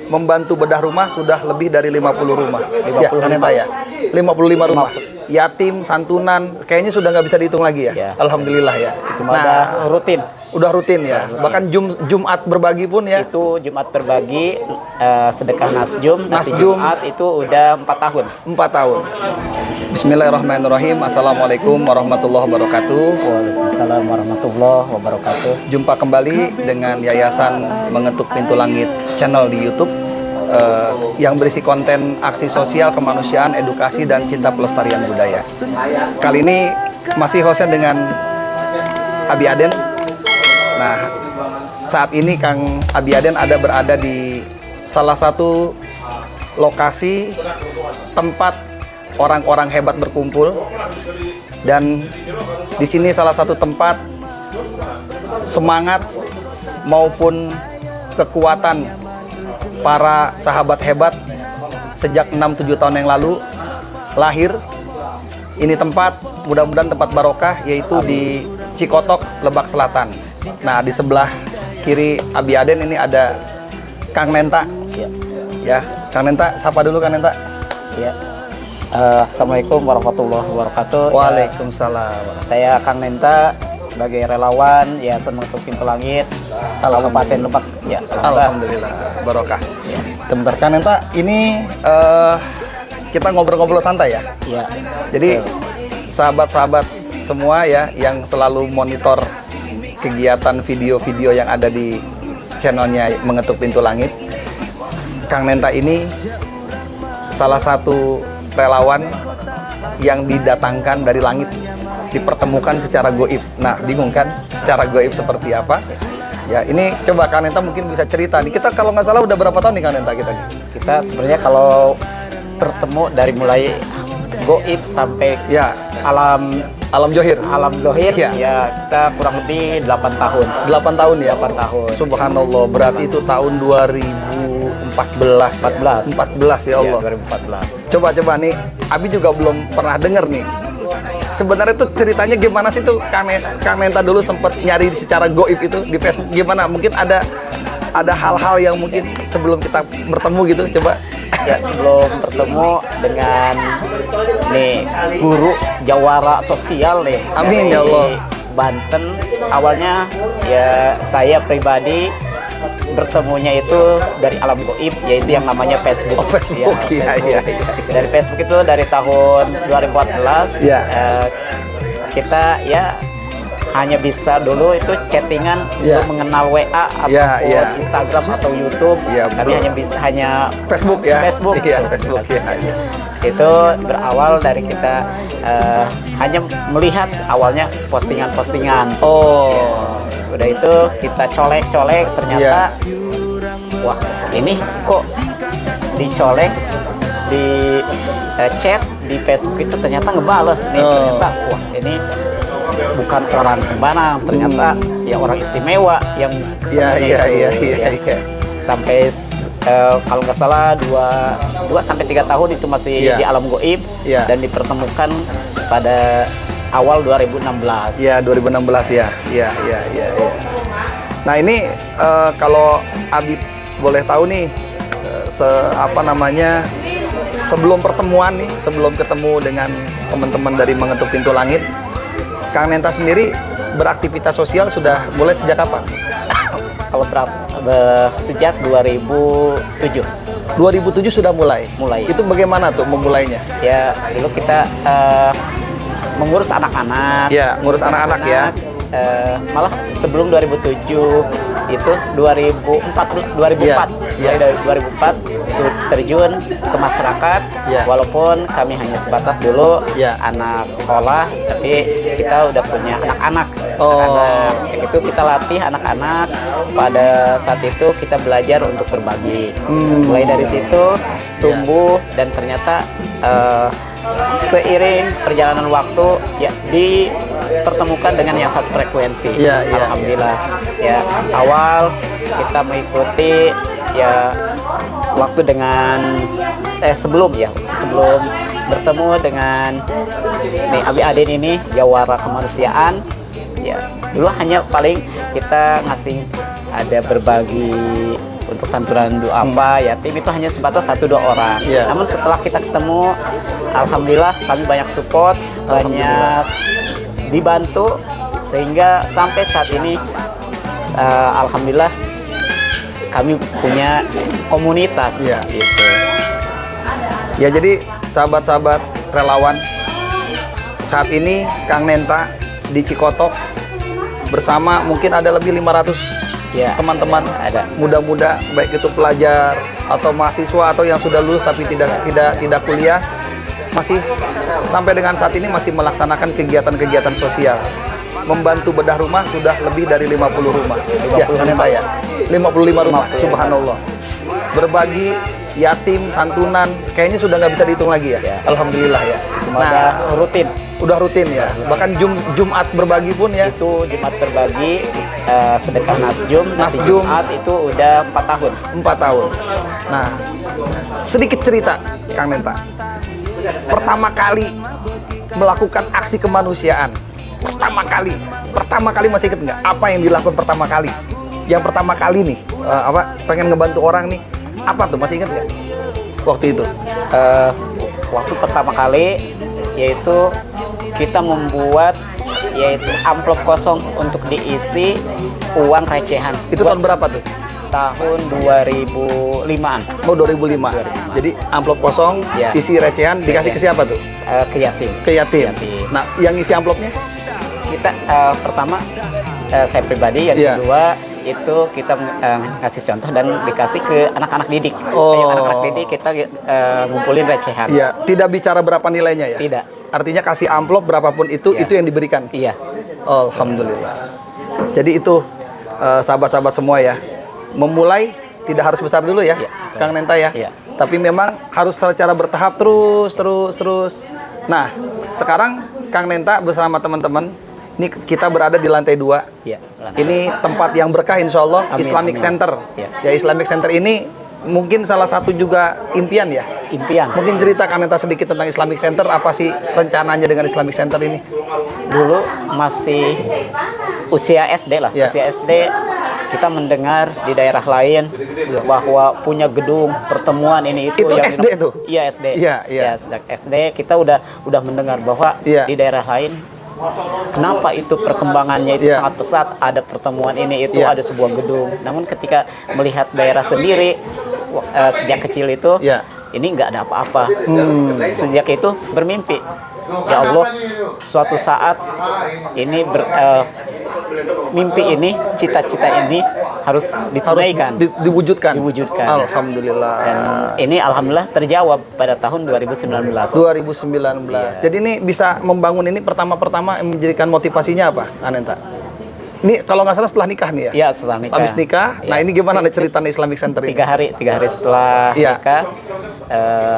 membantu bedah rumah sudah lebih dari 50 rumah. 55. Ya, Kanenta ya. 55 rumah. Yatim, santunan, kayaknya sudah nggak bisa dihitung lagi ya. Ya. Alhamdulillah ya. Cuma udah rutin. Udah rutin ya. Bahkan Jumat berbagi pun ya. Itu Jumat berbagi, sedekah nasjum, nasi Nasjum. Jumat itu udah 4 tahun. 4 tahun. Bismillahirrahmanirrahim. Assalamualaikum warahmatullahi wabarakatuh. Waalaikumsalam warahmatullahi wabarakatuh. Jumpa kembali dengan Yayasan Mengetuk Pintu Langit channel di YouTube yang berisi konten aksi sosial, kemanusiaan, edukasi, dan cinta pelestarian budaya. Kali ini masih hostnya dengan Abi Aden. Nah, saat ini Kang Abi Aden berada di salah satu lokasi tempat orang-orang hebat berkumpul, dan di sini salah satu tempat semangat maupun kekuatan para sahabat hebat sejak 6-7 tahun yang lalu lahir. Ini tempat, mudah-mudahan tempat barokah, yaitu di Cikotok, Lebak Selatan. Nah, di sebelah kiri Abi Aden ini ada Kang Nenta. Ya, Kang Nenta, sapa dulu Kang Nenta. Ya. Assalamualaikum warahmatullahi wabarakatuh. Waalaikumsalam. Saya Kang Nenta sebagai relawan Yayasan Mengetuk Pintu Langit Kabupaten Lebak. Ya, Alhamdulillah, barokah. Sebentar Kang Nenta, ini kita ngobrol-ngobrol santai ya. Ya. Jadi sahabat-sahabat semua ya yang selalu monitor kegiatan video-video yang ada di channelnya Mengetuk Pintu Langit, Kang Nenta ini salah satu relawan yang didatangkan dari langit, dipertemukan secara goib. Nah, bingung kan secara goib seperti apa? Ya, ini coba Kang Nenta mungkin bisa cerita nih. Kita kalau nggak salah udah berapa tahun nih Kang Nenta kita? Kita sebenarnya kalau bertemu dari mulai goib sampai Ya, alam johir. alam dohir, Ya. ya kita kurang lebih 8 tahun. 8 tahun ya? 8 tahun. Subhanallah, berarti itu tahun 2014 ya Allah. Ya, 2014. Coba nih, Abi juga belum pernah denger nih. Sebenarnya tuh ceritanya gimana sih tuh Kang Nenta dulu sempet nyari secara goib itu di Facebook gimana? Mungkin ada hal-hal yang mungkin sebelum kita bertemu gitu, coba. Ya, sebelum bertemu dengan nih guru jawara sosial nih. Amin, dari ya Allah. Banten. Awalnya ya saya pribadi bertemunya itu dari alam goib, yaitu yang namanya Facebook. Oh, Facebook, Ya, iya. Dari Facebook itu dari tahun 2014. Ya. Iya. Kita ya hanya bisa dulu itu chattingan Ya. untuk mengenal WA ataupun Ya. Instagram atau YouTube. Ya, Kami hanya Facebook ya. Facebook. Iya, Facebook ya. Itu berawal dari kita hanya melihat awalnya postingan-postingan. Oh. Udah itu kita colek-colek, ternyata wah ini kok dicolek di chat di Facebook itu ternyata ngebales nih. Ternyata wah ini bukan orang sembarang, ternyata ya orang istimewa yang Iya. sampai kalau nggak salah 2 sampai 3 tahun itu masih di alam goib dan dipertemukan pada awal 2016. Ya, 2016 ya. Iya. Nah, ini kalau Abi boleh tahu nih sebelum pertemuan nih, sebelum ketemu dengan teman-teman dari Mengetuk Pintu Langit, Kang Nenta sendiri beraktivitas sosial sudah mulai sejak kapan? Kalau sejak 2007. 2007 sudah mulai. Itu bagaimana tuh memulainya? Ya, dulu kita mengurus anak-anak. Ya, ngurus anak-anak ya. Malah sebelum 2007 itu 2004. Mulai dari 2004 terjun ke masyarakat. Walaupun kami hanya sebatas dulu anak sekolah, tapi kita udah punya anak-anak. Itu kita latih anak-anak. Pada saat itu kita belajar untuk berbagi. Mulai dari situ tumbuh dan ternyata seiring perjalanan waktu ya dipertemukan dengan yang satu frekuensi. Alhamdulillah. Ya, awal kita mengikuti ya waktu dengan sebelum bertemu dengan nih Abi Aden ini jawara kemanusiaan. Ya, dulu hanya paling kita ngasih ada berbagi untuk santunan duafa yatim itu hanya sebatas 1-2 orang. Namun setelah kita ketemu, alhamdulillah kami banyak support, banyak dibantu, sehingga sampai saat ini alhamdulillah kami punya komunitas. Gitu. Ya, jadi sahabat-sahabat relawan, saat ini Kang Nenta di Cikotok bersama mungkin ada lebih 500 teman-teman muda-muda, baik itu pelajar atau mahasiswa atau yang sudah lulus tapi tidak kuliah, masih sampai dengan saat ini masih melaksanakan kegiatan-kegiatan sosial. Membantu bedah rumah sudah lebih dari 50 rumah. Kang Nenta ya. 55 rumah, subhanallah. Berbagi yatim, santunan, kayaknya sudah nggak bisa dihitung lagi ya. Alhamdulillah ya. Nah, udah rutin ya. Bahkan Jumat berbagi pun ya. Itu Jumat berbagi, sedekah Nasjum Jumat itu udah 4 tahun. 4 tahun. Nah, sedikit cerita Kang Nenta. Pertama kali melakukan aksi kemanusiaan. Pertama kali masih inget nggak? Apa yang dilakukan pertama kali? Yang pertama kali nih, pengen ngebantu orang nih. Apa tuh, masih inget nggak? Waktu itu? Waktu pertama kali, yaitu kita membuat amplop kosong untuk diisi uang recehan. Itu tahun berapa tuh? Tahun 2005-an. Oh, 2005. Jadi amplop kosong, isi recehan, dikasih ke siapa tuh? Ke yatim. Ke yatim. Nah, yang isi amplopnya? Kita pertama saya pribadi, yang kedua itu kita kasih contoh dan dikasih ke anak-anak didik. Yang anak-anak didik kita ngumpulin recehan. Iya, tidak bicara berapa nilainya ya? Tidak. Artinya kasih amplop berapapun itu yang diberikan. Iya. Alhamdulillah. Jadi itu sahabat-sahabat semua ya. Memulai tidak harus besar dulu ya, Kang Nenta ya. Tapi memang harus secara bertahap terus. Nah, sekarang Kang Nenta bersama teman-teman, ini kita berada di lantai 2. Ini tempat yang berkah insya Allah, Islamic Center. Ya, Islamic Center ini mungkin salah satu juga impian ya. Mungkin cerita Kang Nenta sedikit tentang Islamic Center, apa sih rencananya dengan Islamic Center ini? Dulu masih usia SD lah, usia SD kita mendengar di daerah lain bahwa punya gedung pertemuan ini itu. Itu yang SD tuh? Iya, SD. Iya. Sejak SD kita udah mendengar bahwa di daerah lain, kenapa itu perkembangannya itu sangat pesat, ada pertemuan ini itu, ada sebuah gedung. Namun ketika melihat daerah sendiri sejak kecil itu, ini nggak ada apa-apa. Sejak itu bermimpi, ya Allah, suatu saat ini mimpi ini, cita-cita ini harus ditunaikan, diwujudkan. Alhamdulillah. Dan ini alhamdulillah terjawab pada tahun 2019. Jadi ini bisa membangun ini pertama-pertama menjadikan motivasinya apa, Anenta? Ini kalau nggak salah setelah nikah nih ya? Iya, setelah nikah. Habis nikah. Nah, ini gimana nih cerita Islamic Center ini? 3 hari setelah nikah.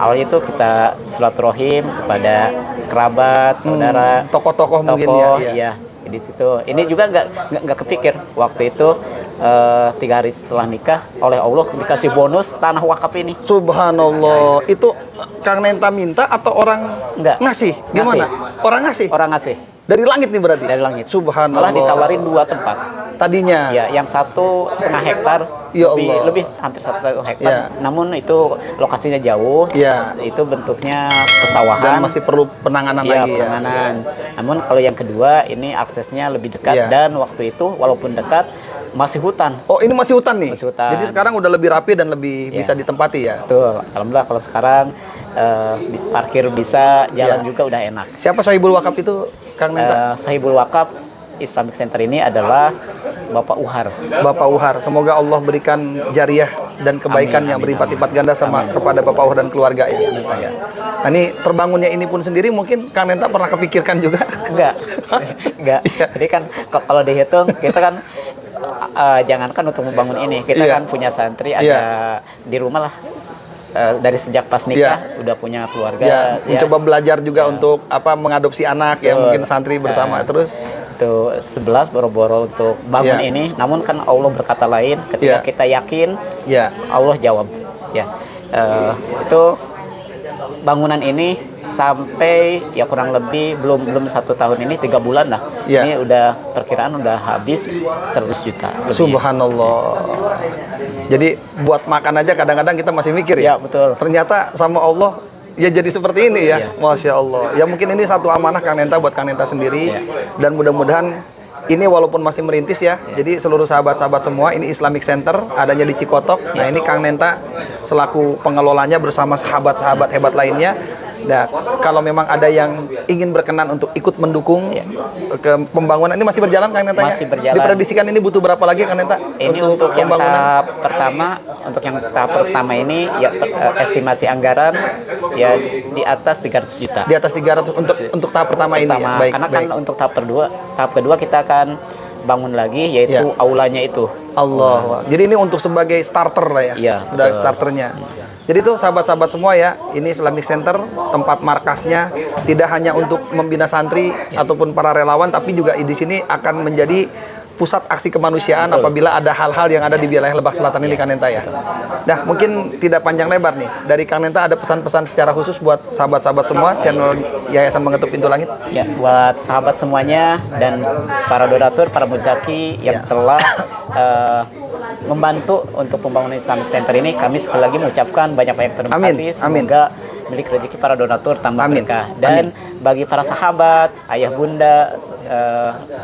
Awalnya itu kita silaturahim kepada kerabat, saudara, tokoh-tokoh mungkin ya. Di situ. Ini juga nggak kepikir waktu itu 3 hari setelah nikah oleh Allah dikasih bonus tanah wakaf ini. Subhanallah. Itu Kang Nenta minta atau orang ngasih? Gimana? Orang ngasih? Orang ngasih. Dari langit nih berarti? Dari langit. Subhanallah. Malah ditawarin 2 tempat. Tadinya? Ya, yang 1,5 hektar. Ya lebih hampir 1 hektar. Namun itu lokasinya jauh. Itu bentuknya pesawahan. Dan masih perlu penanganan lagi ya. Namun kalau yang kedua ini aksesnya lebih dekat dan waktu itu walaupun dekat masih hutan. Oh, ini masih hutan nih? Masih hutan. Jadi sekarang udah lebih rapi dan lebih bisa ditempati ya? Betul. Alhamdulillah kalau sekarang parkir bisa, jalan juga udah enak. Siapa Sahibul Wakaf itu, Kang Nenta? Sahibul Wakaf Islamic Center ini adalah Bapak Uhar. Bapak Uhar. Semoga Allah berikan jariah dan kebaikan yang berlipat-lipat ganda kepada Bapak Uhar dan keluarga ya. Nah, ini terbangunnya ini pun sendiri mungkin Kang Nenta pernah kepikirkan juga? Enggak. Jadi kan kalau dihitung kita kan jangankan untuk membangun ini, kita kan punya santri ada di rumah lah. Dari sejak pas nikah udah punya keluarga. Mencoba belajar juga untuk mengadopsi anak ya, mungkin santri bersama terus. Itu 11 boro-boro untuk bangun ini. Namun kan Allah berkata lain, ketika kita yakin, Allah jawab. Itu bangunan ini sampai ya kurang lebih belum 1 tahun ini 3 bulan lah. Ya. Ini udah perkiraan udah habis 100 juta. Lebih. Subhanallah. Jadi buat makan aja kadang-kadang kita masih mikir ya. Ya, betul. Ternyata sama Allah ya jadi seperti ini ya. Iya. Masya Allah. Ya mungkin ini satu amanah Kang Nenta buat Kang Nenta sendiri. Iya. Dan mudah-mudahan ini walaupun masih merintis ya. Jadi seluruh sahabat-sahabat semua ini Islamic Center adanya di Cikotok. Nah ini Kang Nenta selaku pengelolanya bersama sahabat-sahabat hebat lainnya. Nah, kalau memang ada yang ingin berkenan untuk ikut mendukung ke pembangunan ini masih berjalan Kang Nenta? Masih berjalan. Diprediksikan ini butuh berapa lagi Kang Nenta? Ini untuk yang tahap pertama ini ya estimasi anggaran ya di atas 300 juta. Di atas 300 untuk tahap pertama ini ya. Baik, Karena baik. kan untuk tahap kedua kita akan bangun lagi yaitu Ya. aulanya itu. Allah. Jadi ini untuk sebagai starter lah ya. Iya, Sudah betul. starternya. Jadi tuh sahabat-sahabat semua ya, ini Islamic Center tempat markasnya tidak hanya untuk membina santri ataupun para relawan, tapi juga di sini akan menjadi pusat aksi kemanusiaan apabila ada hal-hal yang ada di wilayah Lebak Selatan ini Kang Nenta ya. Nah mungkin tidak panjang lebar nih, dari Kang Nenta ada pesan-pesan secara khusus buat sahabat-sahabat semua channel Yayasan Mengetuk Pintu Langit? Ya, buat sahabat semuanya dan para donatur, para muzaki yang telah membantu untuk pembangunan Islamic Center ini, kami sekali lagi mengucapkan banyak-banyak terima kasih. Semoga milik rezeki para donatur tambah berkah. Dan bagi para sahabat, ayah bunda,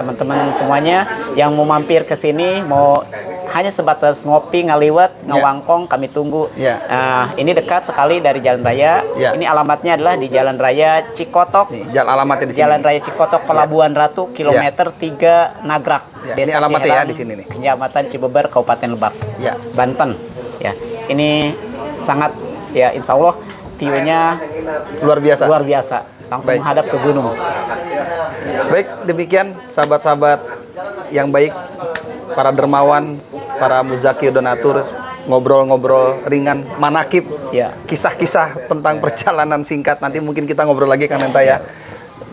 teman-teman semuanya yang mau mampir ke sini, mau hanya sebatas ngopi, ngaliwat, ngawangkong, kami tunggu. Ini dekat sekali dari Jalan Raya. Ini alamatnya adalah di Jalan Raya Cikotok. Alamatnya di sini. Jalan Raya Cikotok, Pelabuhan Ratu, kilometer 3 Nagrak. Ini alamatnya ya di sini nih. Kecamatan Cibeber, Kabupaten Lebak, Banten. Ya, ini sangat ya insya Allah view-nya luar biasa. Langsung menghadap ke gunung. Baik, demikian sahabat-sahabat yang baik, para dermawan, para muzaki donatur, ngobrol-ngobrol ringan, manakib, kisah-kisah tentang perjalanan singkat. Nanti mungkin kita ngobrol lagi Kang Nenta ya.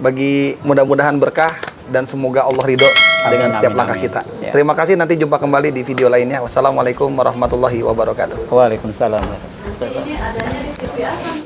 Bagi mudah-mudahan berkah dan semoga Allah ridho dengan setiap langkah kita. Terima kasih, nanti jumpa kembali di video lainnya. Wassalamualaikum warahmatullahi wabarakatuh. Waalaikumsalam.